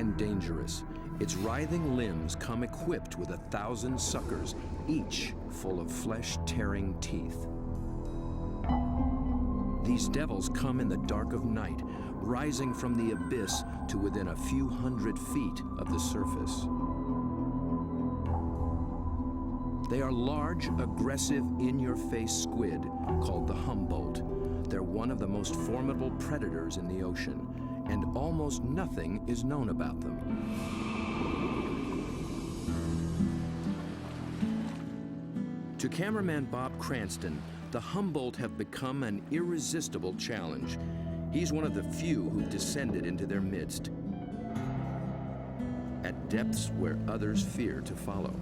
and dangerous. Its writhing limbs come equipped with 1,000 suckers, each full of flesh-tearing teeth. These devils come in the dark of night, rising from the abyss to within a few hundred feet of the surface. They are large, aggressive, in-your-face squid called the Humboldt. They're one of the most formidable predators in the ocean, and almost nothing is known about them. To cameraman Bob Cranston, the Humboldt have become an irresistible challenge. He's one of the few who've descended into their midst, at depths where others fear to follow.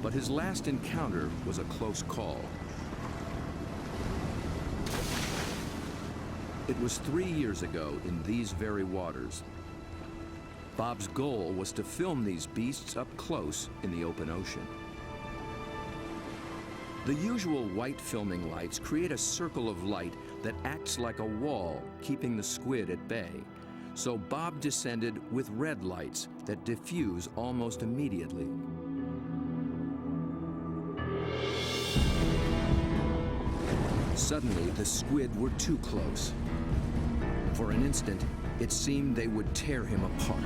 But his last encounter was a close call. It was 3 years ago in these very waters. Bob's goal was to film these beasts up close in the open ocean. The usual white filming lights create a circle of light that acts like a wall, keeping the squid at bay. So Bob descended with red lights that diffuse almost immediately. Suddenly, the squid were too close. For an instant, it seemed they would tear him apart.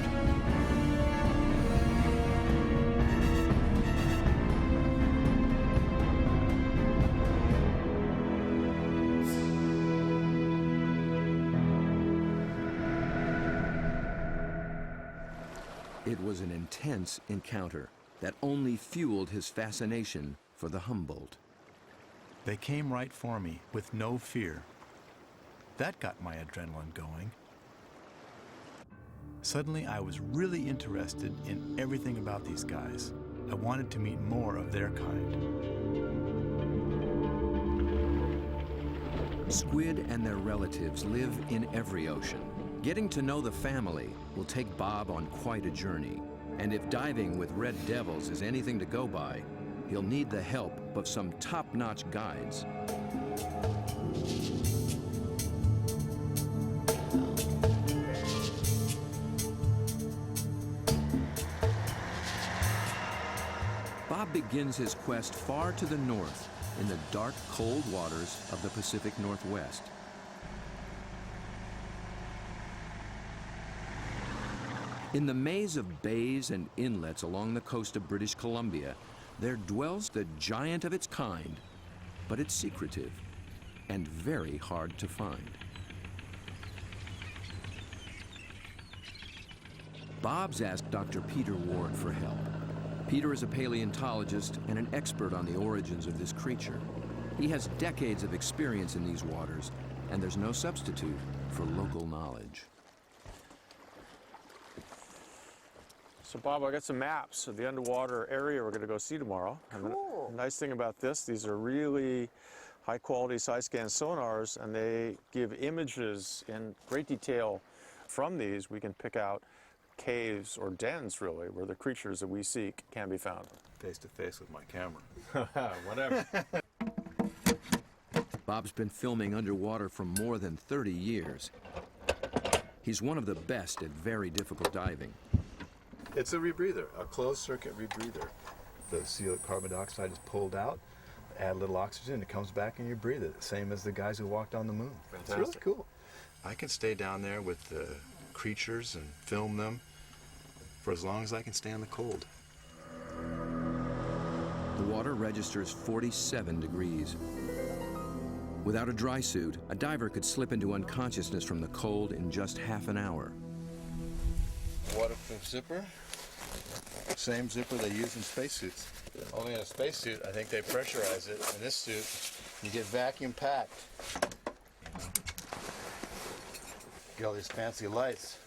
It was an intense encounter that only fueled his fascination for the Humboldt. They came right for me with no fear. That got my adrenaline going. Suddenly, I was really interested in everything about these guys. I wanted to meet more of their kind. Squid and their relatives live in every ocean. Getting to know the family will take Bob on quite a journey. And if diving with red devils is anything to go by, he'll need the help of some top-notch guides. Bob begins his quest far to the north in the dark, cold waters of the Pacific Northwest. In the maze of bays and inlets along the coast of British Columbia, there dwells the giant of its kind, but it's secretive and very hard to find. Bob's asked Dr. Peter Ward for help. Peter is a paleontologist and an expert on the origins of this creature. He has decades of experience in these waters, and there's no substitute for local knowledge. So Bob, I got some maps of the underwater area we're going to go see tomorrow. Cool. And the nice thing about this, these are really high quality side scan sonars, and they give images in great detail. From these, we can pick out caves or dens, really, where the creatures that we seek can be found. Face to face with my camera. Whatever. Bob's been filming underwater for more than 30 years. He's one of the best at very difficult diving. It's a rebreather, a closed circuit rebreather. The CO carbon dioxide is pulled out, add a little oxygen, it comes back and you breathe it. Same as the guys who walked on the moon. Fantastic. It's really cool. I can stay down there with the creatures and film them for as long as I can stand the cold. The water registers 47 degrees. Without a dry suit, a diver could slip into unconsciousness from the cold in just half an hour. Waterproof zipper. Same zipper they use in spacesuits. Only in a spacesuit, I think they pressurize it. In this suit, you get vacuum packed. Get all these fancy lights.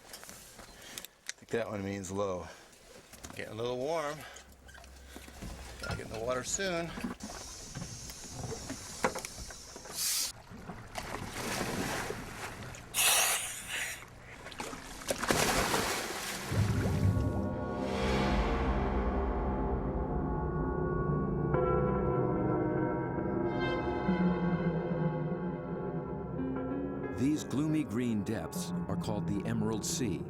I think that one means low. Getting a little warm. Gotta get in the water soon. These gloomy green depths are called the Emerald Sea,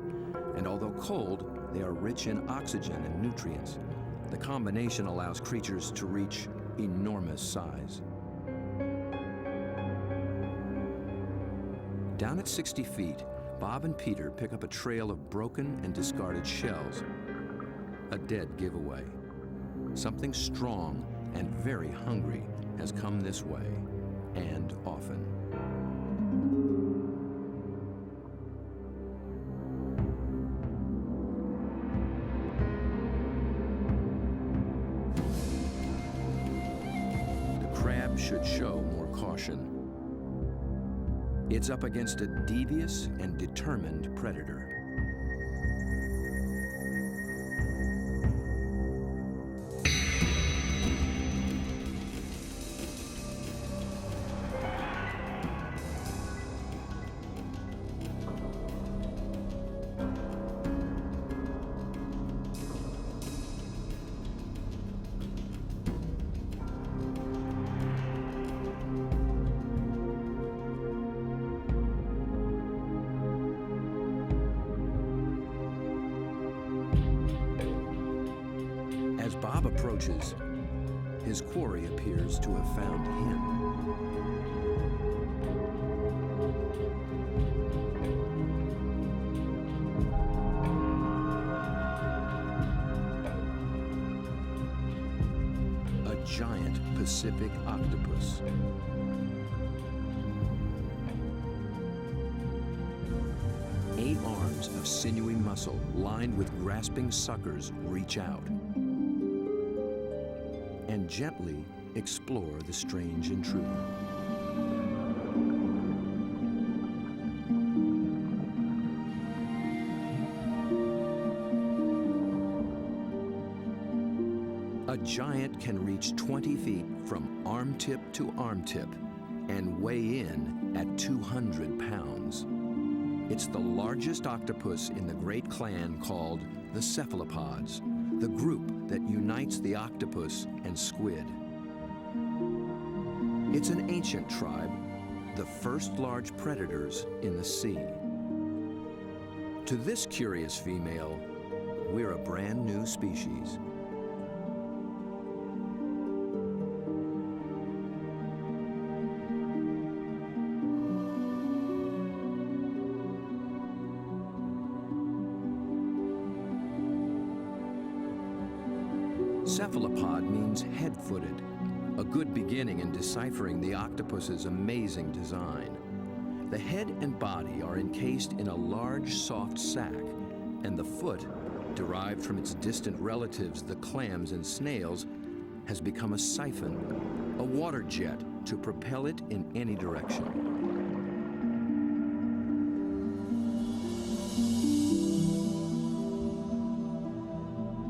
and although cold, they are rich in oxygen and nutrients. The combination allows creatures to reach enormous size. Down at 60 feet, Bob and Peter pick up a trail of broken and discarded shells. A dead giveaway. Something strong and very hungry has come this way, and often. The crab should show more caution. It's up against a devious and determined predator. As Bob approaches, his quarry appears to have found him. A giant Pacific octopus. Eight arms of sinewy muscle lined with grasping suckers reach out and gently explore the strange intruder. A giant can reach 20 feet from arm tip to arm tip and weigh in at 200 pounds. It's the largest octopus in the great clan called the cephalopods, the group that unites the octopus and squid. It's an ancient tribe, the first large predators in the sea. To this curious female, we're a brand new species. Cephalopod means head-footed, a good beginning in deciphering the octopus's amazing design. The head and body are encased in a large, soft sac, and the foot, derived from its distant relatives, the clams and snails, has become a siphon, a water jet to propel it in any direction.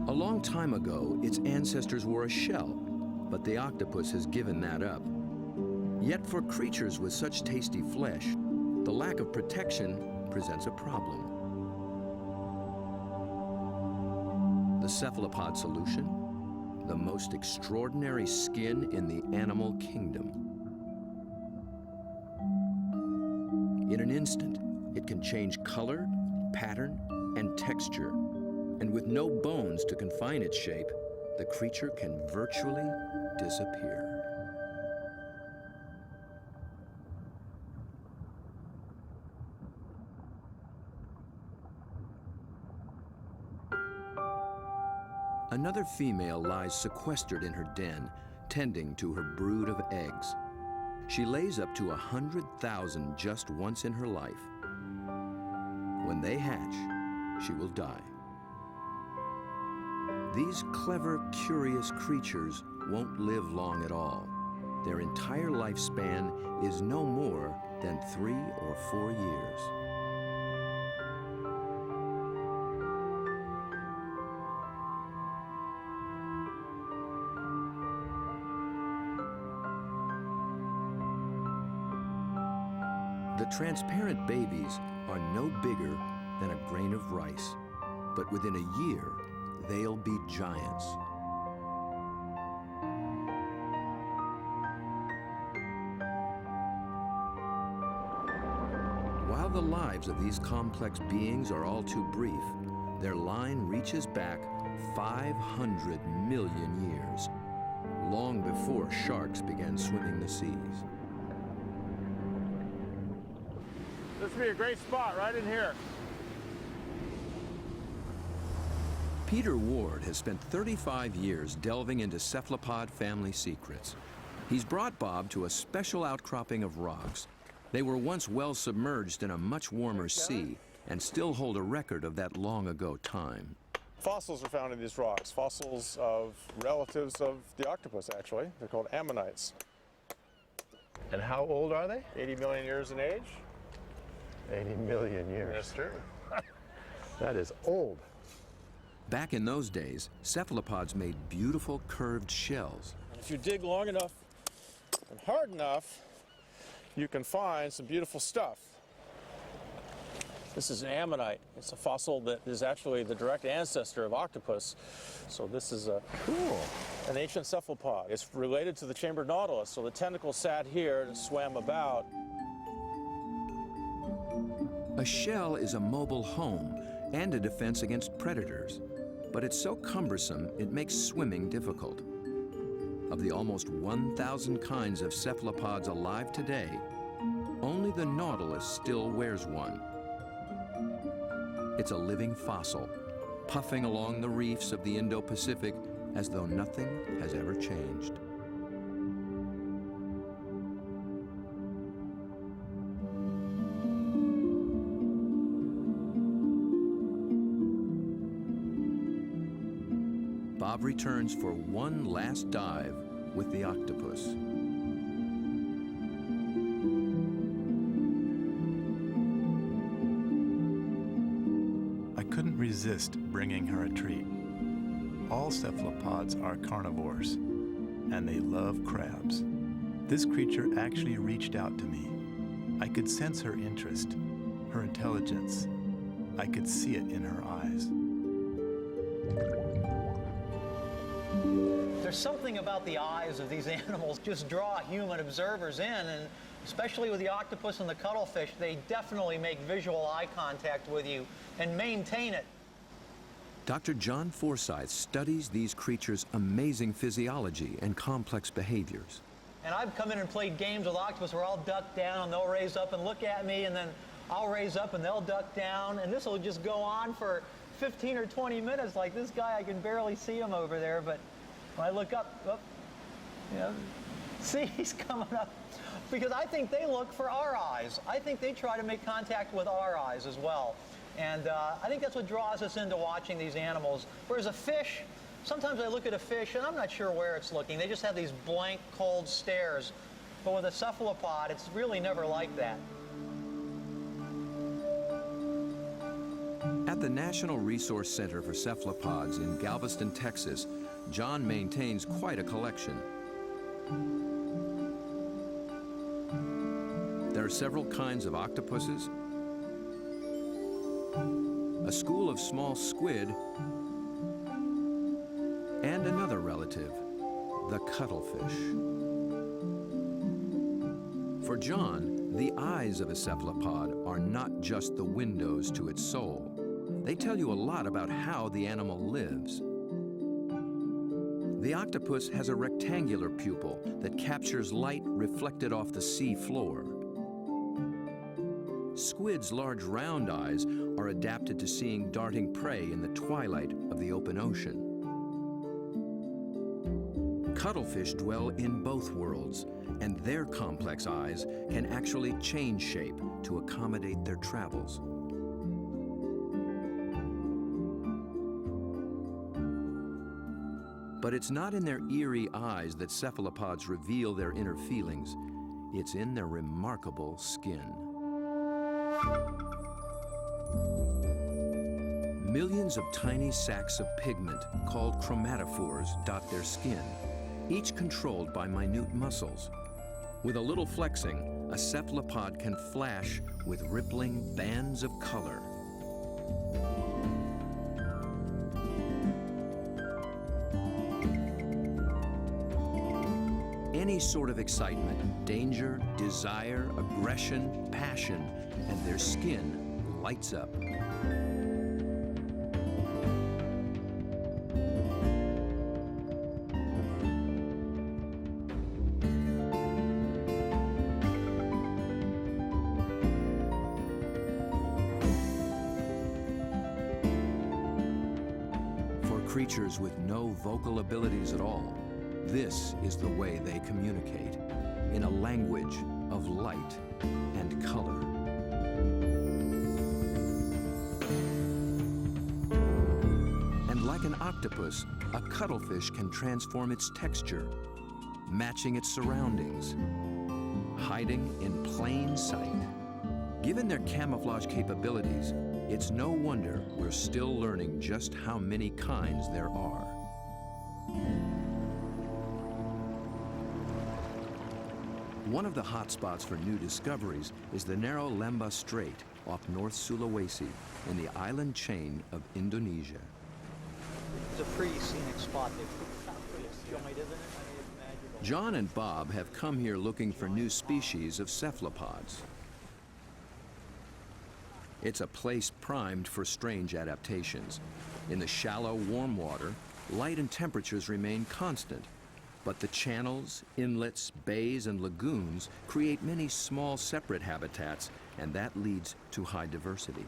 A long time ago, its ancestors were a shell, but the octopus has given that up. Yet for creatures with such tasty flesh, the lack of protection presents a problem. The cephalopod solution? The most extraordinary skin in the animal kingdom. In an instant, it can change color, pattern, and texture. And with no bones to confine its shape, the creature can virtually disappear. Another female lies sequestered in her den, tending to her brood of eggs. She lays up to 100,000 just once in her life. When they hatch, she will die. These clever, curious creatures won't live long at all. Their entire lifespan is no more than 3 or 4 years. The transparent babies are no bigger than a grain of rice, but within a year, they'll be giants. While the lives of these complex beings are all too brief, their line reaches back 500 million years, long before sharks began swimming the seas. This would be a great spot right in here. Peter Ward has spent 35 years delving into cephalopod family secrets. He's brought Bob to a special outcropping of rocks. They were once well submerged in a much warmer sea and still hold a record of that long ago time. Fossils are found in these rocks, fossils of relatives of the octopus, actually. They're called ammonites. And how old are they? 80 million years in age. 80 million years. That's true. That is old. Back in those days, cephalopods made beautiful curved shells. If you dig long enough and hard enough, you can find some beautiful stuff. This is an ammonite. It's a fossil that is actually the direct ancestor of octopus. So this is an ancient cephalopod. It's related to the chambered nautilus, so the tentacles sat here and swam about. A shell is a mobile home and a defense against predators, but it's so cumbersome it makes swimming difficult. Of the almost 1,000 kinds of cephalopods alive today, only the nautilus still wears one. It's a living fossil, puffing along the reefs of the Indo-Pacific as though nothing has ever changed. Bob returns for one last dive with the octopus. I couldn't resist bringing her a treat. All cephalopods are carnivores, and they love crabs. This creature actually reached out to me. I could sense her interest, her intelligence. I could see it in her eyes. There's something about the eyes of these animals just draw human observers in, and especially with the octopus and the cuttlefish, they definitely make visual eye contact with you and maintain it. Dr. John Forsyth studies these creatures' amazing physiology and complex behaviors. And I've come in and played games with octopus where I'll duck down and they'll raise up and look at me, and then I'll raise up and they'll duck down, and this will just go on for 15 or 20 minutes. Like this guy, I can barely see him over there, but when I look up, you know, see, he's coming up. Because I think they look for our eyes. I think they try to make contact with our eyes as well. And I think that's what draws us into watching these animals. Whereas a fish, sometimes I look at a fish and I'm not sure where it's looking. They just have these blank, cold stares. But with a cephalopod, it's really never like that. At the National Resource Center for Cephalopods in Galveston, Texas, John maintains quite a collection. There are several kinds of octopuses, a school of small squid, and another relative, the cuttlefish. For John, the eyes of a cephalopod are not just the windows to its soul. They tell you a lot about how the animal lives. The octopus has a rectangular pupil that captures light reflected off the sea floor. Squid's large round eyes are adapted to seeing darting prey in the twilight of the open ocean. Cuttlefish dwell in both worlds, and their complex eyes can actually change shape to accommodate their travels. But it's not in their eerie eyes that cephalopods reveal their inner feelings. It's in their remarkable skin. Millions of tiny sacs of pigment, called chromatophores, dot their skin, each controlled by minute muscles. With a little flexing, a cephalopod can flash with rippling bands of color. Any sort of excitement, danger, desire, aggression, passion and their skin lights up. Creatures with no vocal abilities at all, this is the way they communicate, in a language of light and color. And like an octopus, a cuttlefish can transform its texture, matching its surroundings, hiding in plain sight. Given their camouflage capabilities, it's no wonder we're still learning just how many kinds there are. One of the hotspots for new discoveries is the narrow Lembah Strait off North Sulawesi in the island chain of Indonesia. It's a pretty scenic spot. It's not pretty joint, isn't it? I mean, it's magical. John and Bob have come here looking for new species of cephalopods. It's a place primed for strange adaptations. In the shallow, warm water, light and temperatures remain constant, but the channels, inlets, bays, and lagoons create many small, separate habitats, and that leads to high diversity.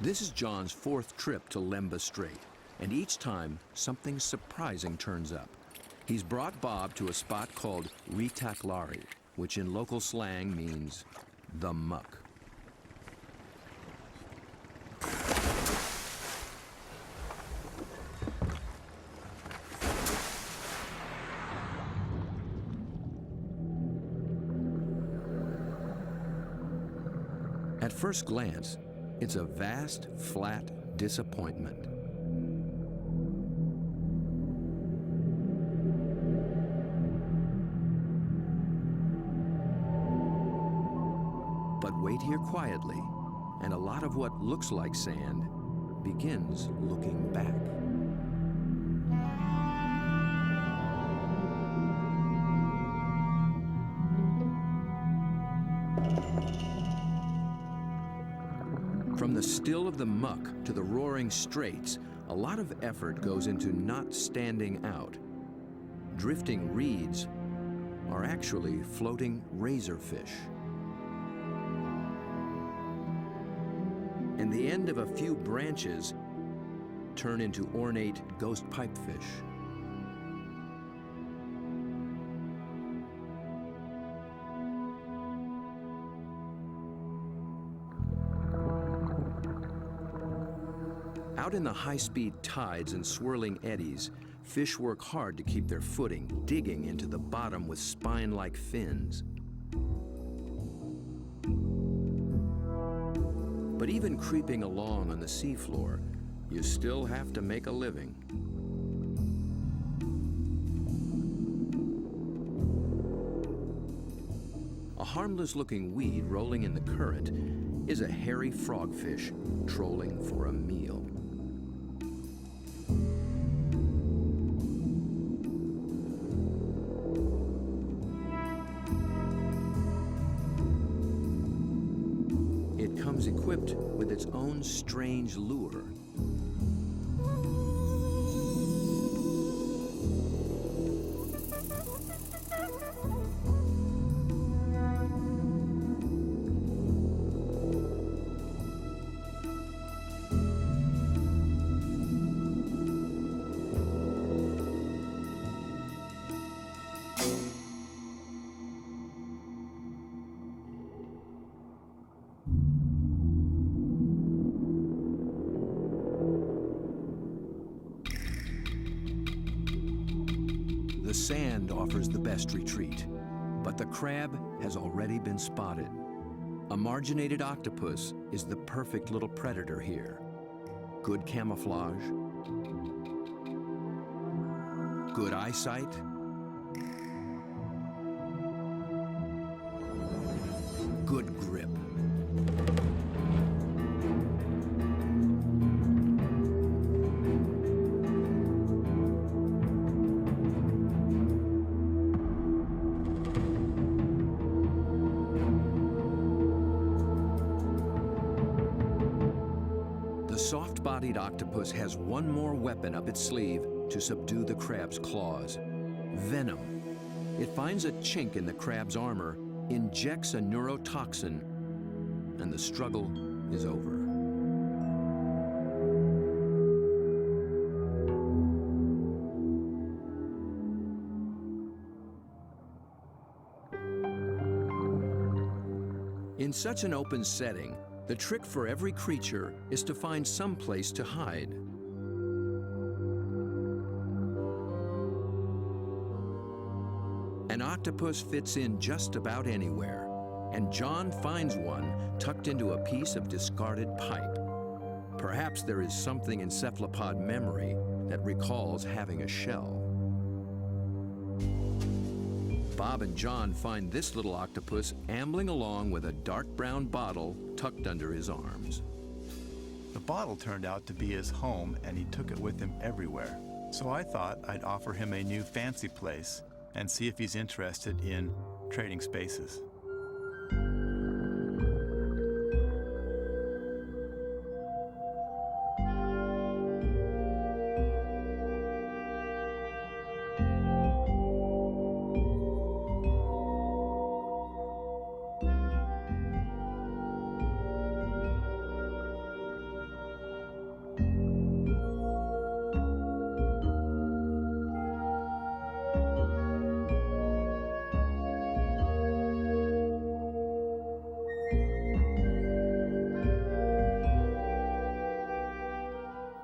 This is John's fourth trip to Lembah Strait, and each time, something surprising turns up. He's brought Bob to a spot called Ritaklari, which in local slang means the muck. At first glance, it's a vast, flat disappointment. But wait here quietly, and a lot of what looks like sand begins looking back. From the still of the muck to the roaring straits, a lot of effort goes into not standing out. Drifting reeds are actually floating razorfish. And the end of a few branches turn into ornate ghost pipefish. Out in the high-speed tides and swirling eddies, fish work hard to keep their footing, digging into the bottom with spine-like fins. But even creeping along on the seafloor, you still have to make a living. A harmless-looking weed rolling in the current is a hairy frogfish trolling for a meal. It comes equipped with its own strange lure. The sand offers the best retreat, but the crab has already been spotted. A marginated octopus is the perfect little predator here. Good camouflage, good eyesight, good grip. soft-bodied octopus has one more weapon up its sleeve to subdue the crab's claws: venom. It finds a chink in the crab's armor, injects a neurotoxin, and the struggle is over. In such an open setting, the trick for every creature is to find some place to hide. An octopus fits in just about anywhere, and John finds one tucked into a piece of discarded pipe. Perhaps there is something in cephalopod memory that recalls having a shell. Bob and John find this little octopus ambling along with a dark brown bottle tucked under his arms. The bottle turned out to be his home, and he took it with him everywhere. So I thought I'd offer him a new fancy place and see if he's interested in trading spaces.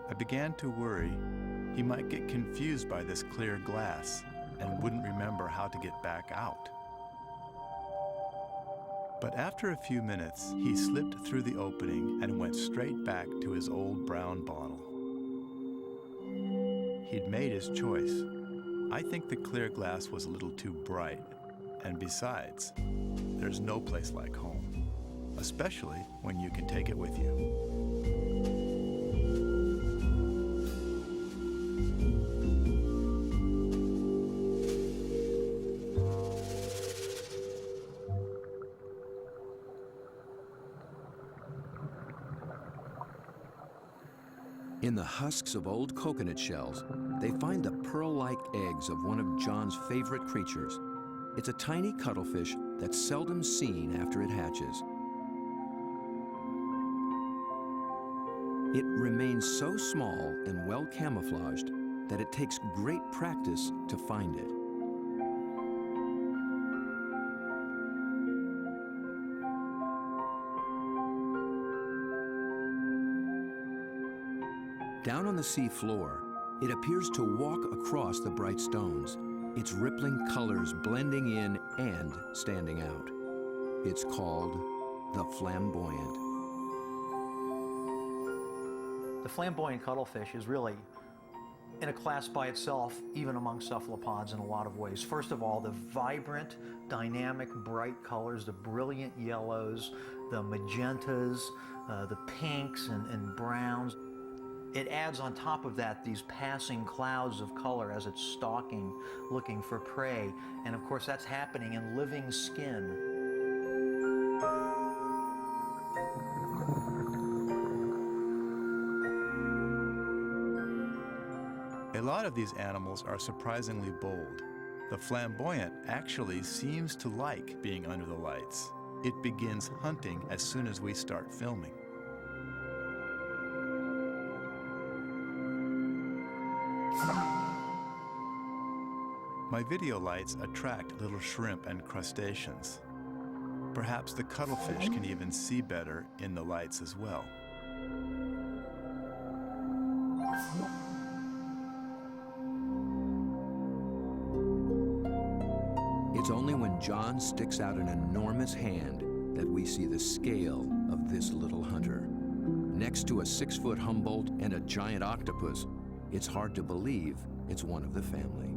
I began to worry he might get confused by this clear glass and wouldn't remember how to get back out. But after a few minutes, he slipped through the opening and went straight back to his old brown bottle. He'd made his choice. I think the clear glass was a little too bright, and besides, there's no place like home, especially when you can take it with you. In the husks of old coconut shells, they find the pearl-like eggs of one of John's favorite creatures. It's a tiny cuttlefish that's seldom seen after it hatches. It remains so small and well camouflaged that it takes great practice to find it. Down on the sea floor, it appears to walk across the bright stones, its rippling colors blending in and standing out. It's called the flamboyant. The flamboyant cuttlefish is really in a class by itself, even among cephalopods in a lot of ways. First of all, the vibrant, dynamic, bright colors, the brilliant yellows, the magentas, the pinks and browns. It adds on top of that these passing clouds of color as it's stalking, looking for prey. And of course, that's happening in living skin. A lot of these animals are surprisingly bold. The flamboyant actually seems to like being under the lights. It begins hunting as soon as we start filming. My video lights attract little shrimp and crustaceans. Perhaps the cuttlefish can even see better in the lights as well. It's only when John sticks out an enormous hand that we see the scale of this little hunter. Next to a 6-foot Humboldt and a giant octopus, it's hard to believe it's one of the family.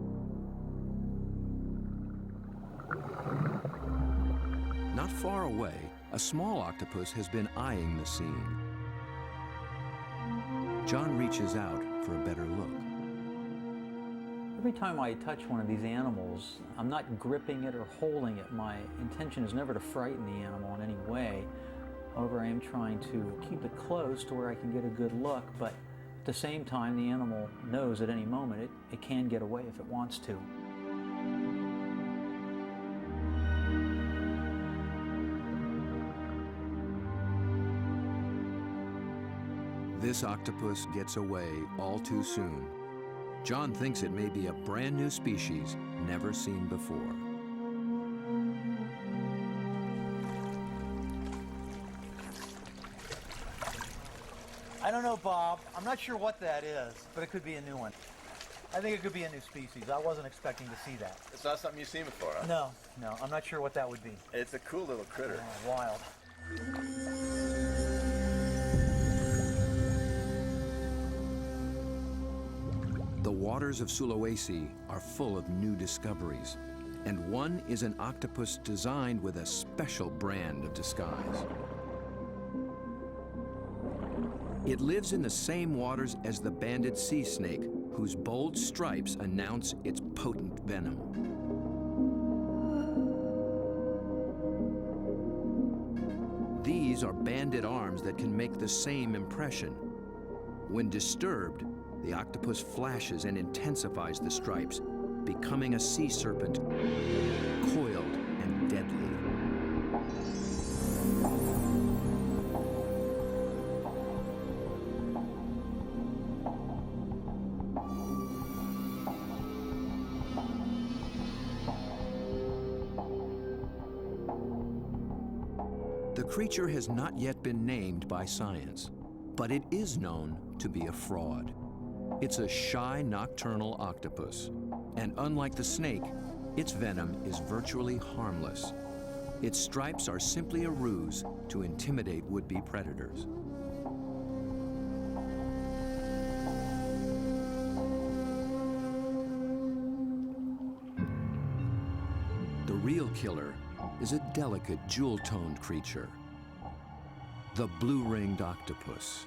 Not far away, a small octopus has been eyeing the scene. John reaches out for a better look. Every time I touch one of these animals, I'm not gripping it or holding it. My intention is never to frighten the animal in any way. However, I am trying to keep it close to where I can get a good look, but at the same time, the animal knows at any moment it can get away if it wants to. This octopus gets away all too soon. John thinks it may be a brand new species never seen before. I don't know, Bob. I'm not sure what that is, but it could be a new one. I think it could be a new species. I wasn't expecting to see that. It's not something you've seen before, huh? No, I'm not sure what that would be. It's a cool little critter. Oh, wild. The waters of Sulawesi are full of new discoveries, and one is an octopus designed with a special brand of disguise. It lives in the same waters as the banded sea snake, whose bold stripes announce its potent venom. These are banded arms that can make the same impression. When disturbed, the octopus flashes and intensifies the stripes, becoming a sea serpent, coiled and deadly. The creature has not yet been named by science, but it is known to be a fraud. It's a shy nocturnal octopus, and unlike the snake, its venom is virtually harmless. Its stripes are simply a ruse to intimidate would-be predators. The real killer is a delicate jewel-toned creature, the blue-ringed octopus.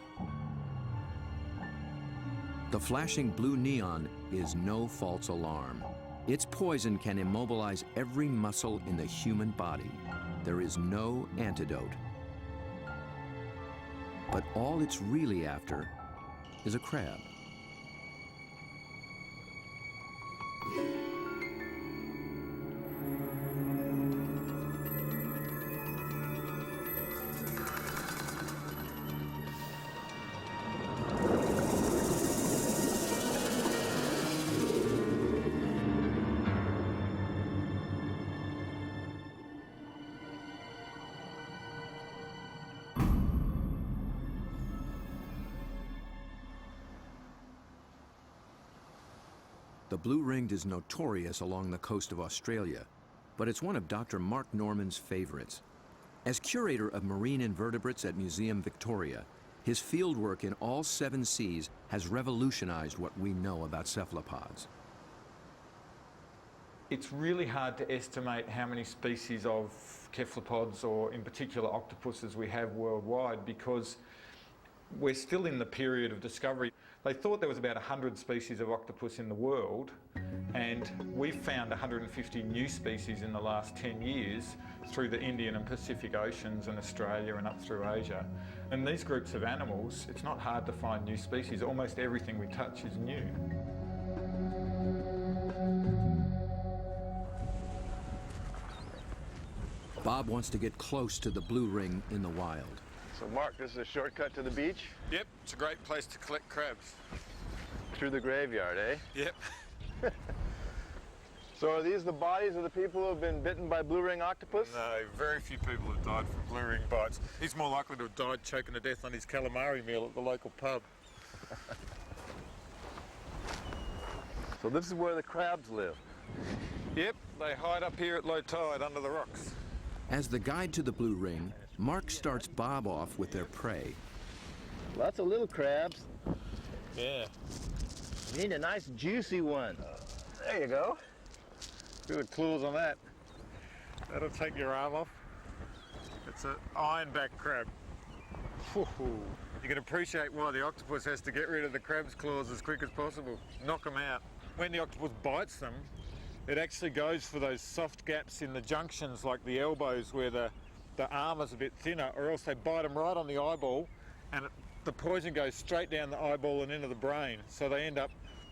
The flashing blue neon is no false alarm. Its poison can immobilize every muscle in the human body. There is no antidote. But all it's really after is a crab. The blue-ringed is notorious along the coast of Australia, but it's one of Dr. Mark Norman's favorites. As curator of marine invertebrates at Museum Victoria, his fieldwork in all 7 seas has revolutionized what we know about cephalopods. It's really hard to estimate how many species of cephalopods, or in particular octopuses, we have worldwide, because we're still in the period of discovery. They thought there was about 100 species of octopus in the world, and we've found 150 new species in the last 10 years through the Indian and Pacific Oceans and Australia and up through Asia. And these groups of animals, it's not hard to find new species. Almost everything we touch is new. Bob wants to get close to the blue ring in the wild. So Mark, this is a shortcut to the beach? Yep, it's a great place to collect crabs. Through the graveyard, eh? Yep. So are these the bodies of the people who have been bitten by blue ring octopus? No, very few people have died from blue ring bites. He's more likely to have died choking to death on his calamari meal at the local pub. So this is where the crabs live? Yep, they hide up here at low tide under the rocks. As the guide to the blue ring, Mark starts Bob off with their prey. Lots of little crabs. Yeah. You need a nice juicy one. There you go. Feel the claws on that. That'll take your arm off. It's an ironback crab. You can appreciate why the octopus has to get rid of the crab's claws as quick as possible. Knock them out. When the octopus bites them, it actually goes for those soft gaps in the junctions, like the elbows where the the arm is a bit thinner, or else they bite them right on the eyeball, and the poison goes straight down the eyeball and into the brain. So they end up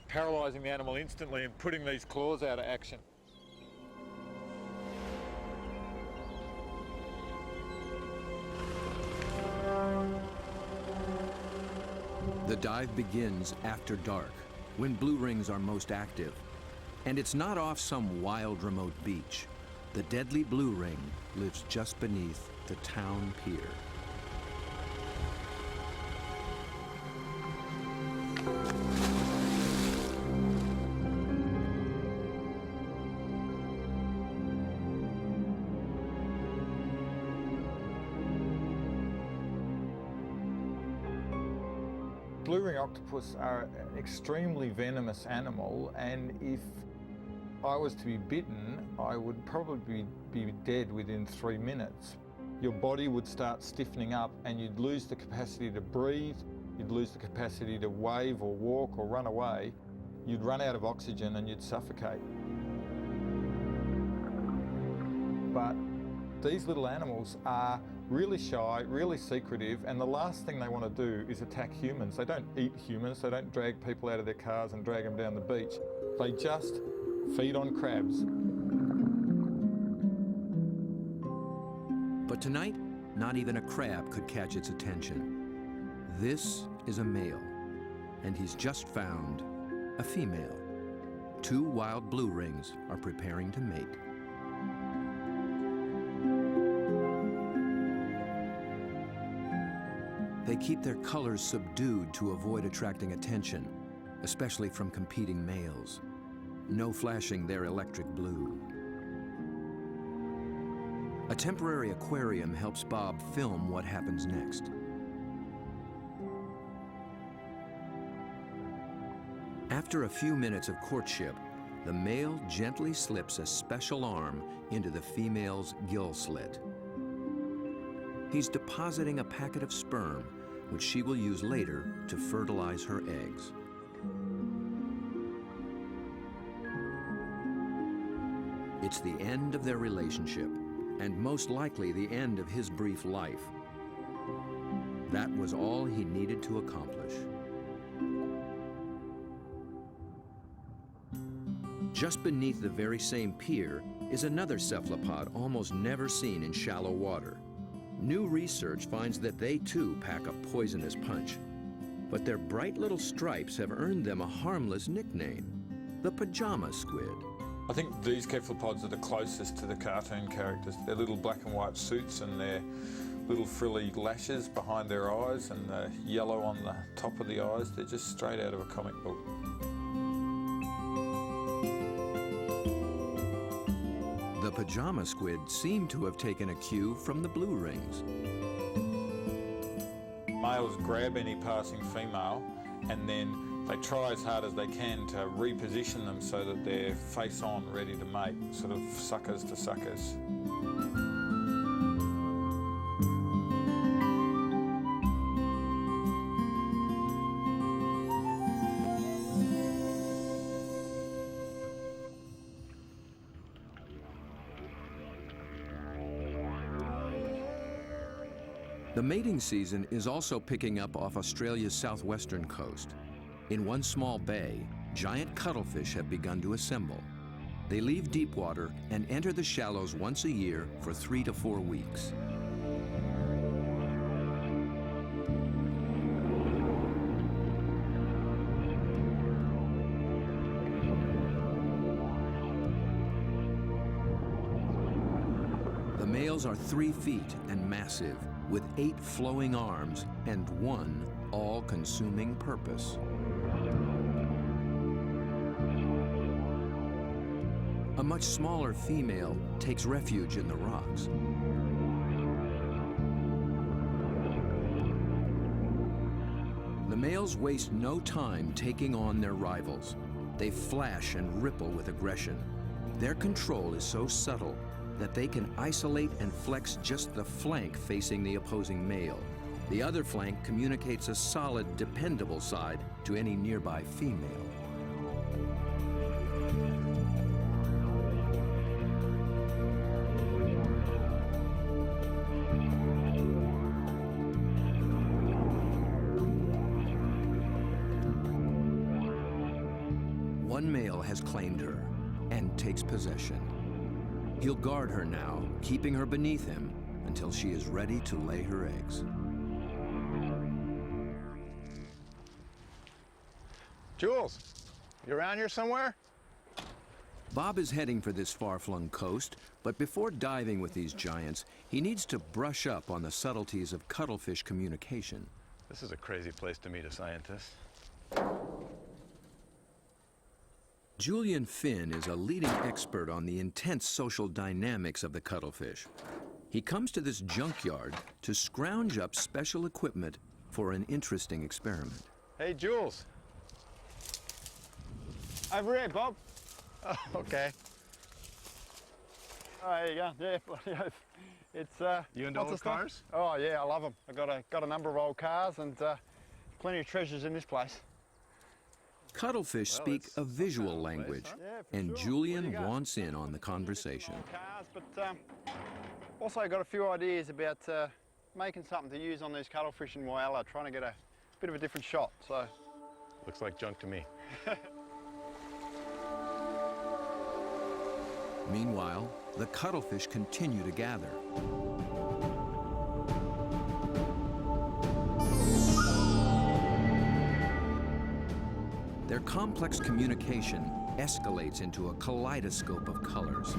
paralysing the animal instantly and putting these claws out of action. The dive begins after dark, when blue rings are most active. And it's not off some wild, remote beach. The deadly blue ring lives just beneath the town pier. Blue ring octopus are an extremely venomous animal, and if I was to be bitten, I would probably be dead within 3 minutes. Your body would start stiffening up and you'd lose the capacity to breathe, you'd lose the capacity to wave or walk or run away, you'd run out of oxygen and you'd suffocate. But these little animals are really shy, really secretive, and the last thing they want to do is attack humans. They don't eat humans, they don't drag people out of their cars and drag them down the beach. They just feed on crabs. But tonight, not even a crab could catch its attention. This is a male, and he's just found a female. 2 wild blue rings are preparing to mate. They keep their colors subdued to avoid attracting attention, especially from competing males. No flashing their electric blue. A temporary aquarium helps Bob film what happens next. After a few minutes of courtship, the male gently slips a special arm into the female's gill slit. He's depositing a packet of sperm, which she will use later to fertilize her eggs. It's the end of their relationship, and most likely the end of his brief life. That was all he needed to accomplish. Just beneath the very same pier is another cephalopod almost never seen in shallow water. New research finds that they too pack a poisonous punch. But their bright little stripes have earned them a harmless nickname, the pajama squid. I think these cephalopods are the closest to the cartoon characters. Their little black and white suits and their little frilly lashes behind their eyes and the yellow on the top of the eyes, they're just straight out of a comic book. The pajama squid seem to have taken a cue from the blue rings. Males grab any passing female and then they try as hard as they can to reposition them so that they're face on, ready to mate, sort of suckers to suckers. The mating season is also picking up off Australia's southwestern coast. In one small bay, giant cuttlefish have begun to assemble. They leave deep water and enter the shallows once a year for 3 to 4 weeks. The males are 3 feet and massive, with 8 flowing arms and 1 all-consuming purpose. A much smaller female takes refuge in the rocks. The males waste no time taking on their rivals. They flash and ripple with aggression. Their control is so subtle that they can isolate and flex just the flank facing the opposing male. The other flank communicates a solid, dependable side to any nearby female. One male has claimed her and takes possession. He'll guard her now, keeping her beneath him until she is ready to lay her eggs. Jules, you around here somewhere? Bob is heading for this far-flung coast, but before diving with these giants, he needs to brush up on the subtleties of cuttlefish communication. This is a crazy place to meet a scientist. Julian Finn is a leading expert on the intense social dynamics of the cuttlefish. He comes to this junkyard to scrounge up special equipment for an interesting experiment. Hey, Jules. Over here, Bob. Oh, okay. Oh, there you go. Yeah, it's You into lots old of stuff. cars? Oh yeah, I love them. I've got a number of old cars and plenty of treasures in this place. Cuttlefish Well, speak it's a some visual kind of place, language, huh? Yeah, for and sure. What do Julian you got? wants in on the conversation. Old cars, but also got a few ideas about making something to use on these cuttlefish in Whyalla, trying to get a bit of a different shot. So Looks like junk to me. Meanwhile, the cuttlefish continue to gather. Their complex communication escalates into a kaleidoscope of colors.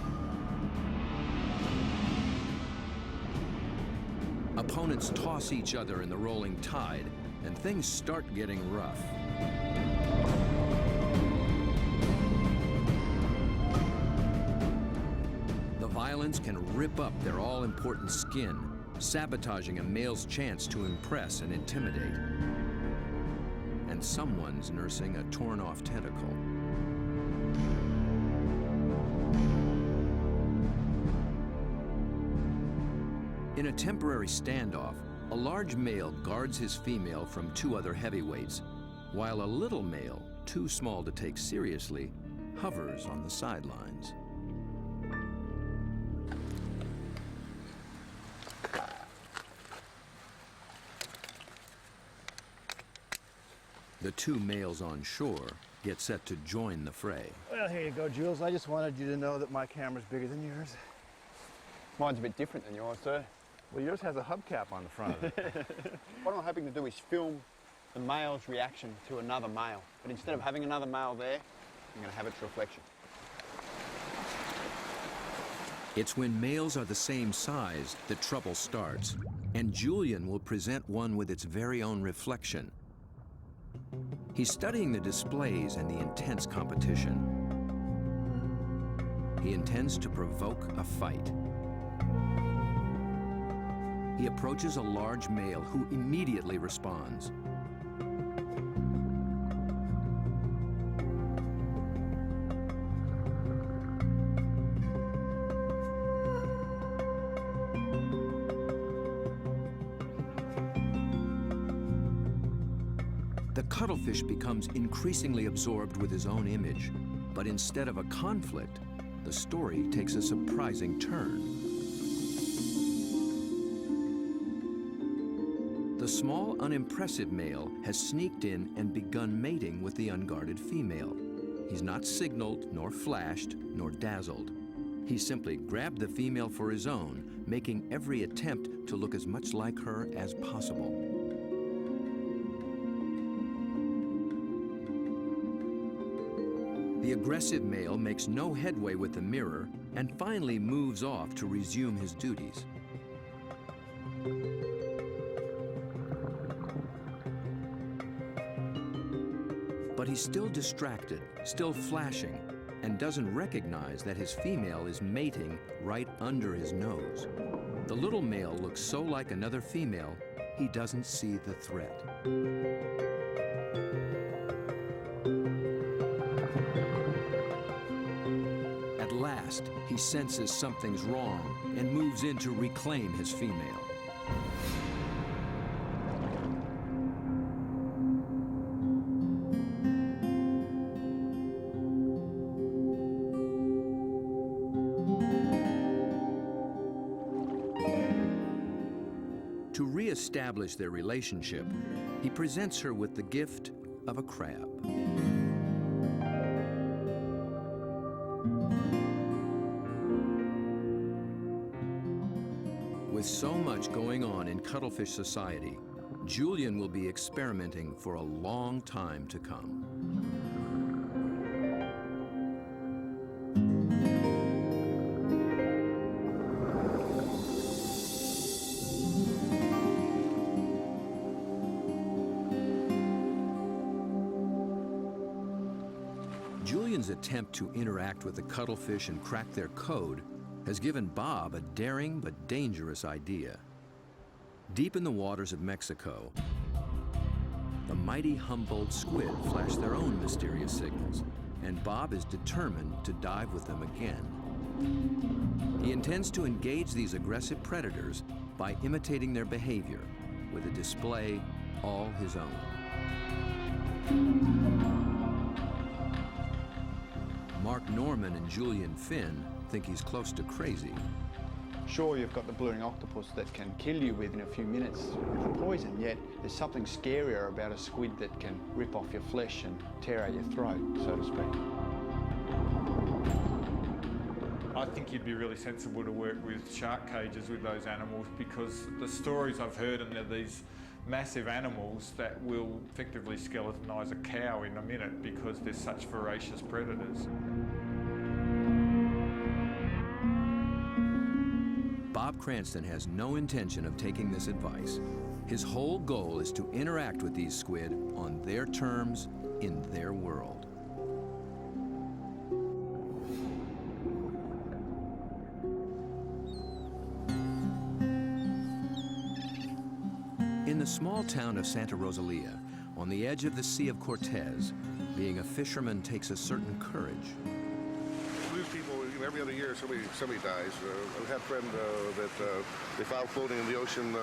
Opponents toss each other in the rolling tide, and things start getting rough. The violence can rip up their all-important skin, sabotaging a male's chance to impress and intimidate. And someone's nursing a torn-off tentacle. In a temporary standoff, a large male guards his female from two other heavyweights, while a little male, too small to take seriously, hovers on the sidelines. The two males on shore get set to join the fray. well, here you go, Jules. I just wanted you to know that my camera's bigger than yours. Mine's a bit different than yours, sir. Well, yours has a hubcap on the front of it. What I'm hoping to do is film the male's reaction to another male. But instead of having another male there, I'm going to have its reflection. It's when males are the same size that trouble starts, and Julian will present one with its very own reflection. He's studying the displays and the intense competition. He intends to provoke a fight. He approaches a large male who immediately responds. The cuttlefish becomes increasingly absorbed with his own image, but instead of a conflict, the story takes a surprising turn. The small, unimpressive male has sneaked in and begun mating with the unguarded female. He's not signaled, nor flashed, nor dazzled. He simply grabbed the female for his own, making every attempt to look as much like her as possible. The aggressive male makes no headway with the mirror and finally moves off to resume his duties. But he's still distracted, still flashing, and doesn't recognize that his female is mating right under his nose. The little male looks so like another female, he doesn't see the threat. At last, he senses something's wrong and moves in to reclaim his female. To re-establish their relationship, he presents her with the gift of a crab. so much going on in cuttlefish society, Julian will be experimenting for a long time to come. Julian's attempt to interact with the cuttlefish and crack their code has given Bob a daring but dangerous idea. Deep in the waters of Mexico, the mighty Humboldt squid flash their own mysterious signals, and Bob is determined to dive with them again. He intends to engage these aggressive predators by imitating their behavior with a display all his own. Mark Norman and Julian Finn think he's close to crazy. Sure, you've got the blue-ring octopus that can kill you within a few minutes with the poison, yet there's something scarier about a squid that can rip off your flesh and tear out your throat, so to speak. I think you'd be really sensible to work with shark cages with those animals, because the stories I've heard, and they're these massive animals that will effectively skeletonise a cow in a minute because they're such voracious predators. Bob Cranston has no intention of taking this advice. His whole goal is to interact with these squid on their terms, in their world. In the small town of Santa Rosalia, on the edge of the Sea of Cortez, being a fisherman takes a certain courage. We lose people every other year. Somebody dies. I had a friend that they found floating in the ocean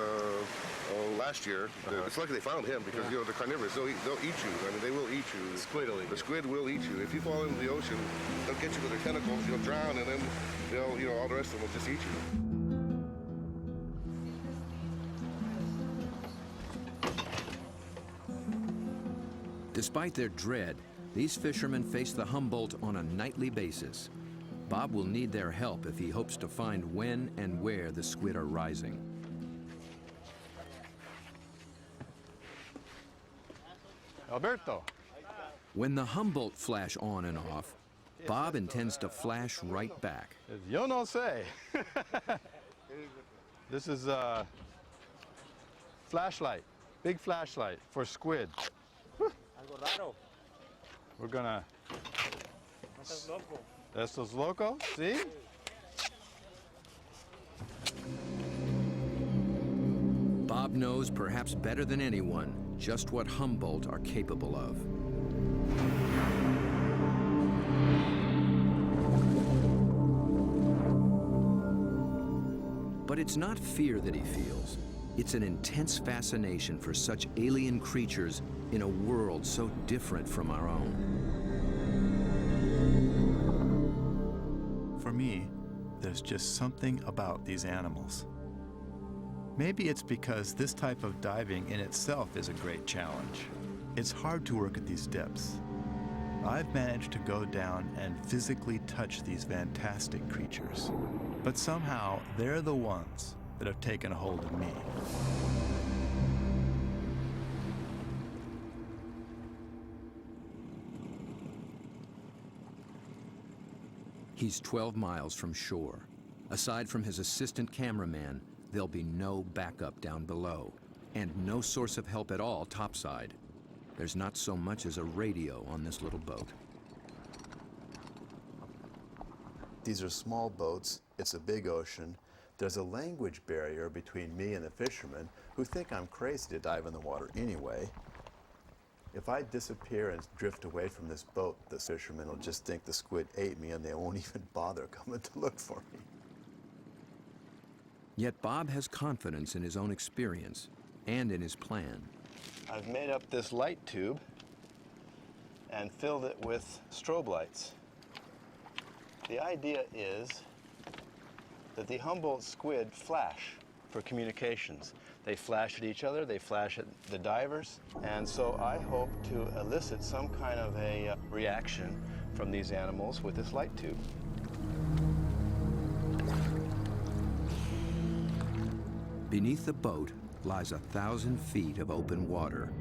last year. It's lucky they found him because you know they're carnivorous. They'll eat you. I mean, they will eat you. The squid will eat you. The squid will eat you. If you fall into the ocean, they'll get you with their tentacles. You'll drown, and then they'll all the rest of them will just eat you. Despite their dread, these fishermen face the Humboldt on a nightly basis. Bob will need their help if he hopes to find when and where the squid are rising. Alberto. When the Humboldt flash on and off, Bob intends to flash right back. Yo no sé. This is a flashlight, big flashlight for squid. We're gonna... Estos loco, see? Bob knows perhaps better than anyone just what Humboldt are capable of. But it's not fear that he feels. It's an intense fascination for such alien creatures in a world so different from our own. For me, there's just something about these animals. Maybe it's because this type of diving in itself is a great challenge. It's hard to work at these depths. I've managed to go down and physically touch these fantastic creatures, but somehow they're the ones that have taken a hold of me. He's 12 miles from shore. Aside from his assistant cameraman, there'll be no backup down below, and no source of help at all topside. There's not so much as a radio on this little boat. These are small boats. It's a big ocean. There's a language barrier between me and the fishermen who think I'm crazy to dive in the water anyway. If I disappear and drift away from this boat, the fishermen will just think the squid ate me and they won't even bother coming to look for me. Yet Bob has confidence in his own experience and in his plan. I've made up this light tube and filled it with strobe lights. The idea is that the Humboldt squid flash for communications. They flash at each other, they flash at the divers, and so I hope to elicit some kind of a reaction from these animals with this light tube. Beneath the boat lies 1,000 feet of open water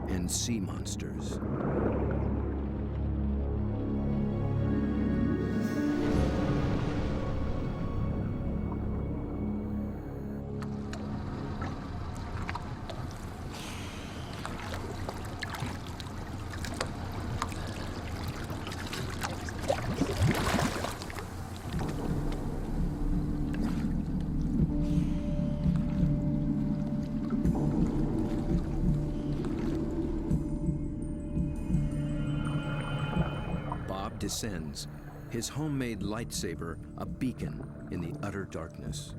and sea monsters. Descends, his homemade lightsaber a beacon in the utter darkness.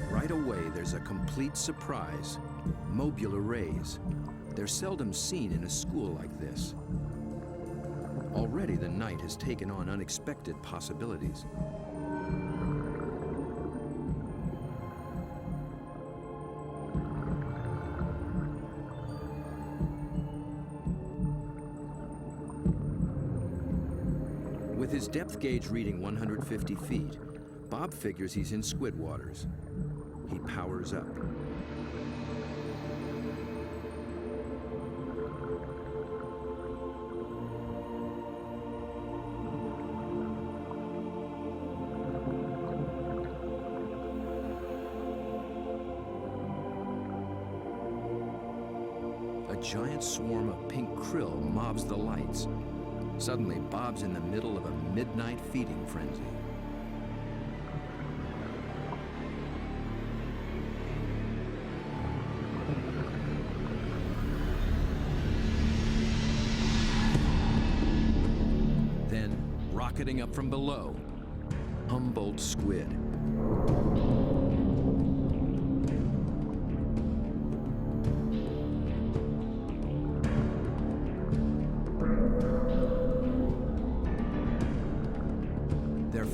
Right away, there's a complete surprise. Mobile arrays. They're seldom seen in a school like this. Already the night has taken on unexpected possibilities. With his depth gauge reading 150 feet, Bob figures he's in squid waters. He powers up. A giant swarm of pink krill mobs the lights. Suddenly, Bob's in the middle of a midnight feeding frenzy. Then, rocketing up from below, Humboldt squid.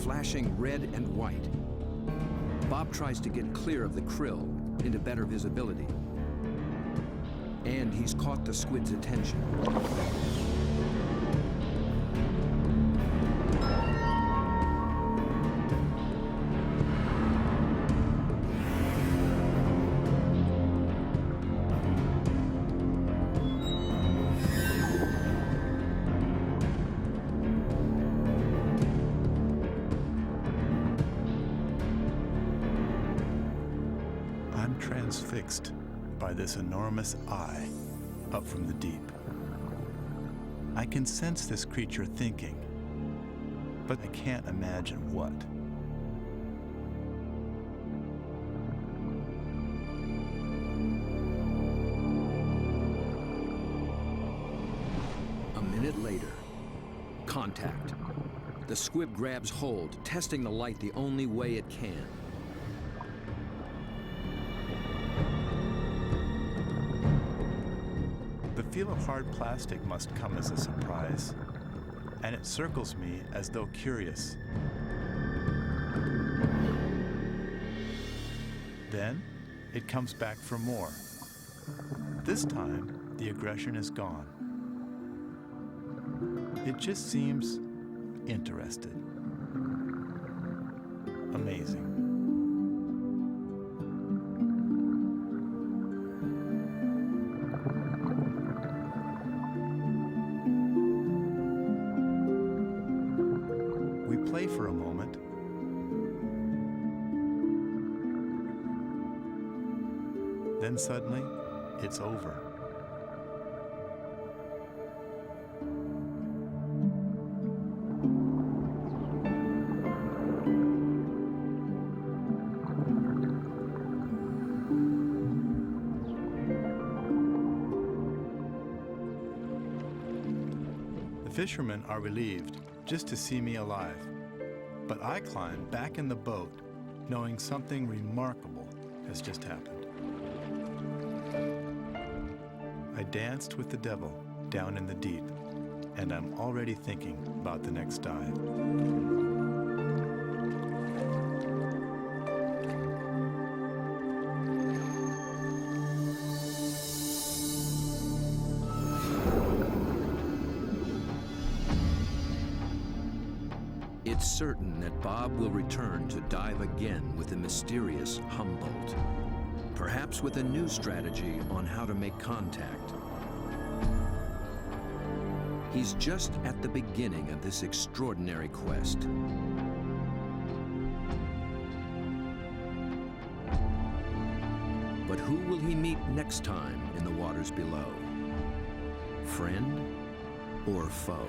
Flashing red and white. Bob tries to get clear of the krill into better visibility. And he's caught the squid's attention. Transfixed by this enormous eye up from the deep. I can sense this creature thinking, but I can't imagine what. A minute later, contact. The squid grabs hold, testing the light the only way it can. The feel of hard plastic must come as a surprise, and it circles me as though curious. Then, it comes back for more. This time, the aggression is gone. It just seems interested. Amazing. Play for a moment. Then suddenly, it's over. The fishermen are relieved just to see me alive. But I climb back in the boat, knowing something remarkable has just happened. I danced with the devil down in the deep, and I'm already thinking about the next dive. certain that Bob will return to dive again with the mysterious Humboldt, perhaps with a new strategy on how to make contact. He's just at the beginning of this extraordinary quest. But who will he meet next time in the waters below? Friend or foe?